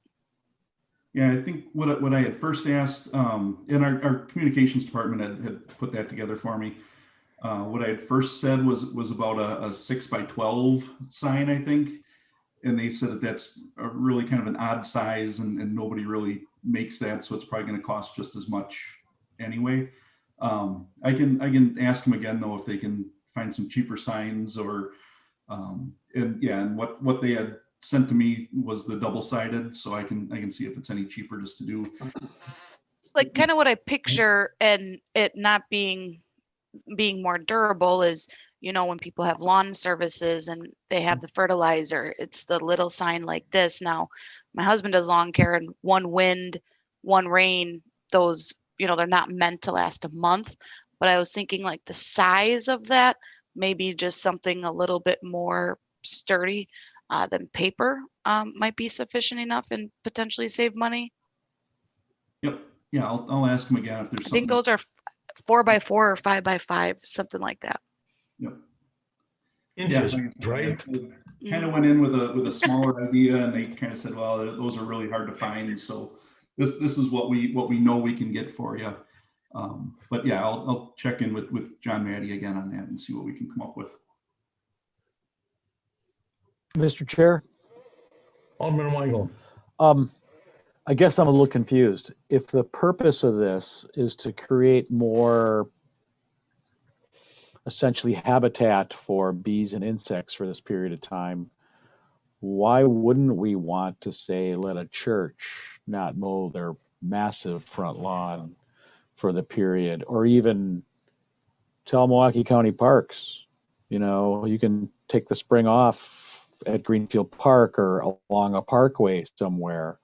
Yeah, I think what I had first asked, and our communications department had put that together for me. What I had first said was about a 6 by 12 sign, I think. And they said that that's a really kind of an odd size and nobody really makes that. So it's probably going to cost just as much anyway. I can ask them again though, if they can find some cheaper signs or, and what they had sent to me was the double-sided. So I can see if it's any cheaper just to do. Like kind of what I picture, and it not being more durable is, when people have lawn services and they have the fertilizer, it's the little sign like this. Now, my husband does lawn care, and one wind, one rain, those, they're not meant to last a month. But I was thinking like the size of that, maybe just something a little bit more sturdy than paper might be sufficient enough and potentially save money. Yep. Yeah, I'll ask him again if there's I something. think those are 4 by 4 or 5 by 5, something like that. Yep. Inches, Yeah, right? Kind of went in with a smaller idea, and they kind of said, well, those are really hard to find. So this is what we know we can get for you. But yeah, I'll check in with John Maddie again on that and see what we can come up with. Mr. Chair, Alderman Weigel. I guess I'm a little confused. If the purpose of this is to create more essentially habitat for bees and insects for this period of time, why wouldn't we want to say let a church not mow their massive front lawn for the period, or even tell Milwaukee County Parks, you can take the spring off at Greenfield Park or along a parkway somewhere.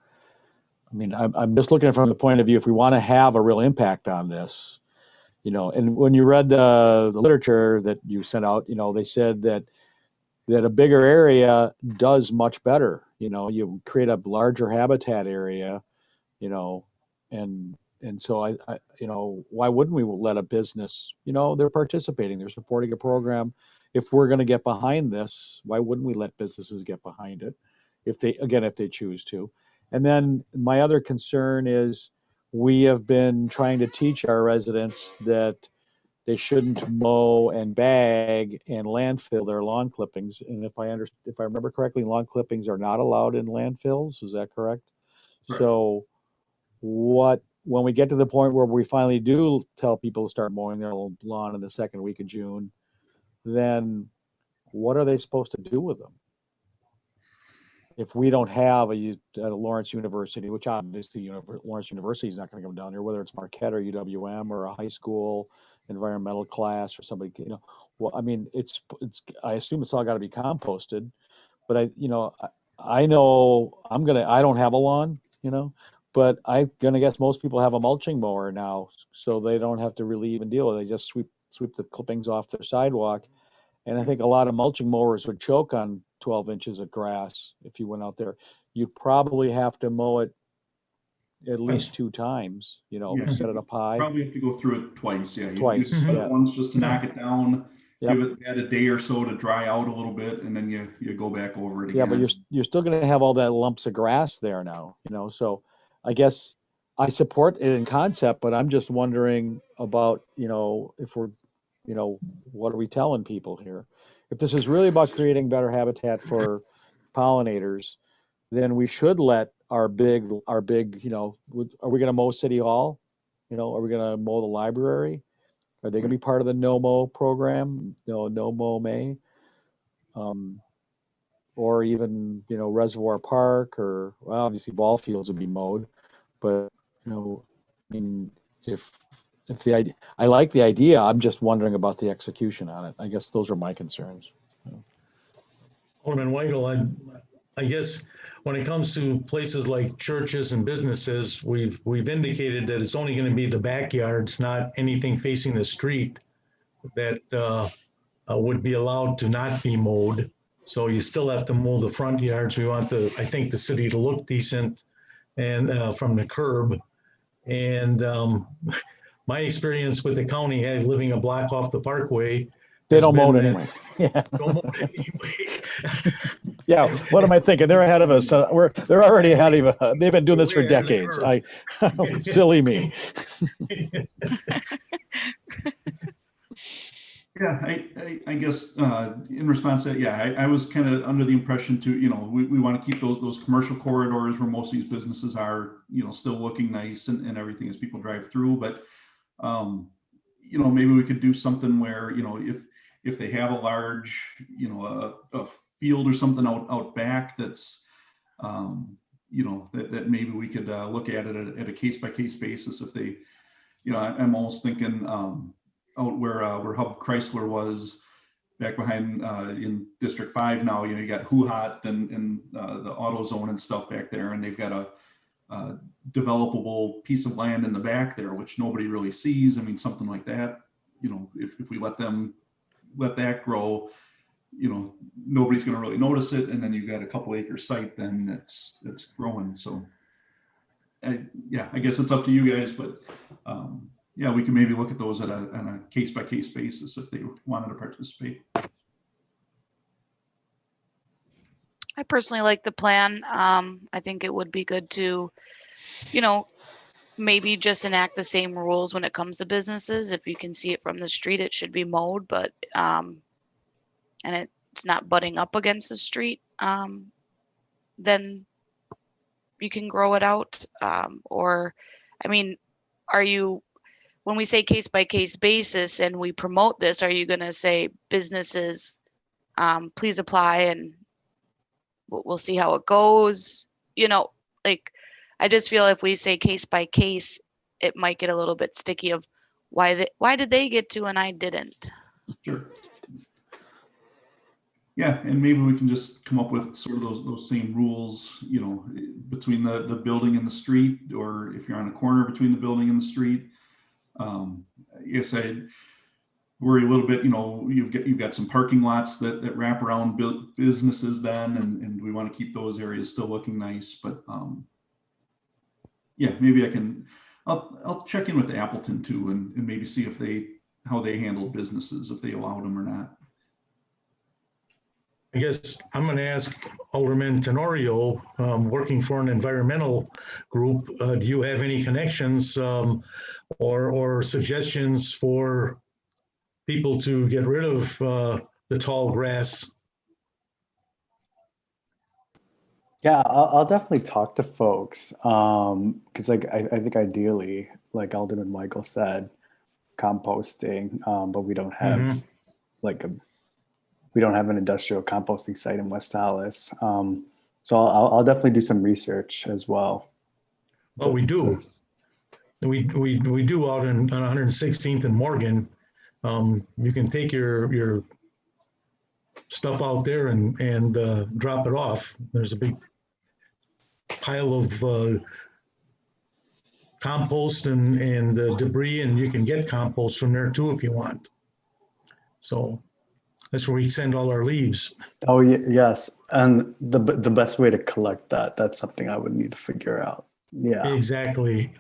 I mean, I'm just looking at it from the point of view, if we want to have a real impact on this, and when you read the literature that you sent out, they said that a bigger area does much better. You create a larger habitat area, and so I why wouldn't we let a business, they're participating, they're supporting a program. If we're going to get behind this, why wouldn't we let businesses get behind it if they choose to? And then my other concern is we have been trying to teach our residents that they shouldn't mow and bag and landfill their lawn clippings. And if I remember correctly, lawn clippings are not allowed in landfills. Is that correct? Correct. So when we get to the point where we finally do tell people to start mowing their lawn in the second week of June, then what are they supposed to do with them? If we don't have at Lawrence University, which obviously Lawrence University is not going to come down here, whether it's Marquette or UWM or a high school environmental class or somebody, well, I mean, I assume it's all got to be composted, but I know I don't have a lawn, but I'm going to guess most people have a mulching mower now, so they don't have to really even deal with it. They just sweep the clippings off their sidewalk. And I think a lot of mulching mowers would choke on 12 inches of grass if you went out there. You'd probably have to mow it at least 2 times, set it up high. Probably have to go through it twice. Yeah. Twice, You cut yeah. it once just to knock it down, Yep. give it a day or so to dry out a little bit, and then you go back over it again. Yeah, but you're still going to have all that lumps of grass there now, so I guess I support it in concept, but I'm just wondering about, if we're, what are we telling people here? If this is really about creating better habitat for pollinators, then we should let our big, are we going to mow City Hall? Are we going to mow the library? Are they going to be part of the no mow program? No mow May? Or even, Reservoir Park, or obviously ball fields would be mowed, but, I mean, if the idea, I like the idea, I'm just wondering about the execution on it. I guess those are my concerns. Alderman Weigel, I guess when it comes to places like churches and businesses, we've indicated that it's only going to be the backyards, not anything facing the street, that would be allowed to not be mowed. So you still have to mow the front yards. We want I think the city to look decent and from the curb. And my experience with the county, living a block off the parkway, they don't mow it anyways. Yeah. Don't mow it anyway. Yeah. What am I thinking? They're ahead of us. They're already ahead of us. They've been doing this for decades. Silly me. Yeah, I guess in response to that, yeah, I was kind of under the impression too, we want to keep those commercial corridors where most of these businesses are, still looking nice and everything as people drive through. But, maybe we could do something where, if they have a large, a field or something out back that's, that maybe we could look at it at a case-by-case basis. If they, I'm almost thinking, out where Hub Chrysler was back behind in District 5 now, you got Hoo-Hot and the AutoZone and stuff back there, and they've got a developable piece of land in the back there, which nobody really sees. I mean, something like that, if we let that grow, nobody's going to really notice it. And then you've got a couple acre site, then that's growing. So I guess it's up to you guys, but yeah, we can maybe look at those on a case-by-case basis if they wanted to participate. I personally like the plan. I think it would be good to, maybe just enact the same rules when it comes to businesses. If you can see it from the street, it should be mowed, but, and it's not butting up against the street, then you can grow it out. When we say case by case basis and we promote this, are you going to say businesses, please apply and we'll see how it goes? I just feel if we say case by case, it might get a little bit sticky of why did they get to and I didn't? Sure. Yeah, and maybe we can just come up with sort of those same rules, you know, between the building and the street, or if you're on a corner between the building and the street. I guess I worry a little bit, you know, you've got some parking lots that wrap around businesses then, and we want to keep those areas still looking nice. But yeah, maybe I'll check in with Appleton too, and maybe see if how they handle businesses, if they allowed them or not. I guess I'm going to ask Alderman Tenorio, working for an environmental group, do you have any connections or suggestions for people to get rid of the tall grass? Yeah, I'll definitely talk to folks. Because like I think ideally, like Alderman Michael said, composting, but we don't have we don't have an industrial composting site in West Allis. So I'll definitely do some research as well. Oh, we do. We do out on 116th and Morgan. You can take your stuff out there and drop it off. There's a big pile of compost and debris, and you can get compost from there too if you want. So that's where we send all our leaves. Oh, yes. And the best way to collect that's something I would need to figure out. Yeah. Exactly.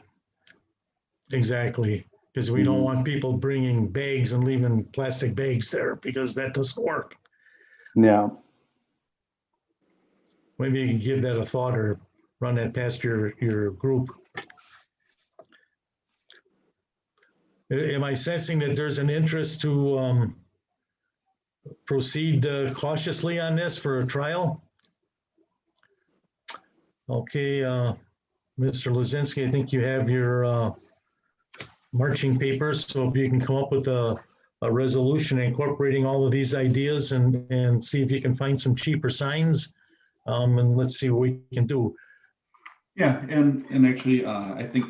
Because we don't want people bringing bags and leaving plastic bags there, because that doesn't work. Yeah. Maybe you can give that a thought or run that past your group. Am I sensing that there's an interest to proceed cautiously on this for a trial? Okay, Mr. Lozinski, I think you have your marching papers, so if you can come up with a resolution incorporating all of these ideas and see if you can find some cheaper signs, and let's see what we can do. Yeah, and actually, I think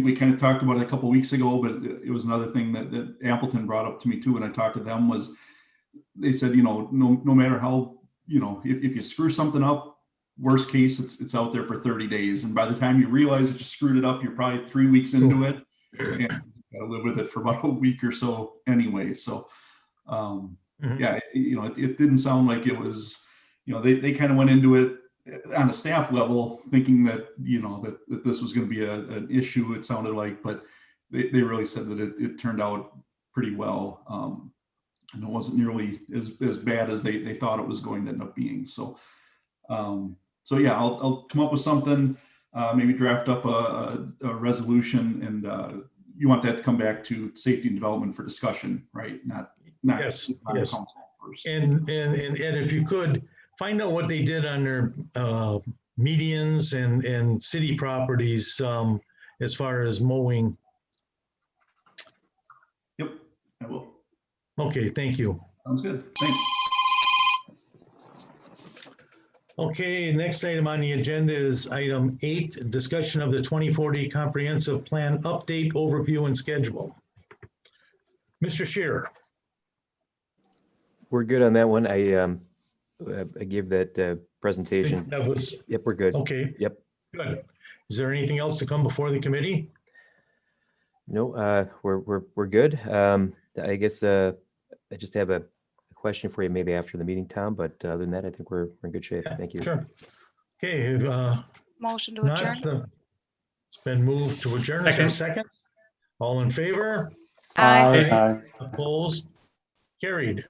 we kind of talked about it a couple of weeks ago, but it was another thing that Appleton brought up to me too when I talked to them, was they said, you know, no matter how, you know, if you screw something up, worst case, it's out there for 30 days. And by the time you realize that you screwed it up, you're probably 3 weeks into it, and you gotta live with it for about a week or so anyway. So yeah, you know, it didn't sound like it was, you know, they kind of went into it on a staff level thinking that, you know, that this was going to be an issue, it sounded like, but they really said that it turned out pretty well. And it wasn't nearly as bad as they thought it was going to end up being. So, so yeah, I'll come up with something, maybe draft up a resolution, and you want that to come back to safety and development for discussion, right? Not Yes. council first. And if you could find out what they did on their medians and city properties as far as mowing. Yep, I will. Okay, thank you. Sounds good. Thanks. Okay, next item on the agenda is item 8, discussion of the 2040 comprehensive plan update, overview, and schedule. Mr. Shearer. We're good on that one. I gave that presentation. That was, Yep, we're good. okay. Yep. Good. Is there anything else to come before the committee? No, we're good. I guess I just have a question for you maybe after the meeting, Tom, but other than that, I think we're in good shape. Thank you. Sure. Okay. Motion to Not, adjourn. it's been moved to adjourn. Is there a second? All in favor? Aye. Aye. Opposed? Carried.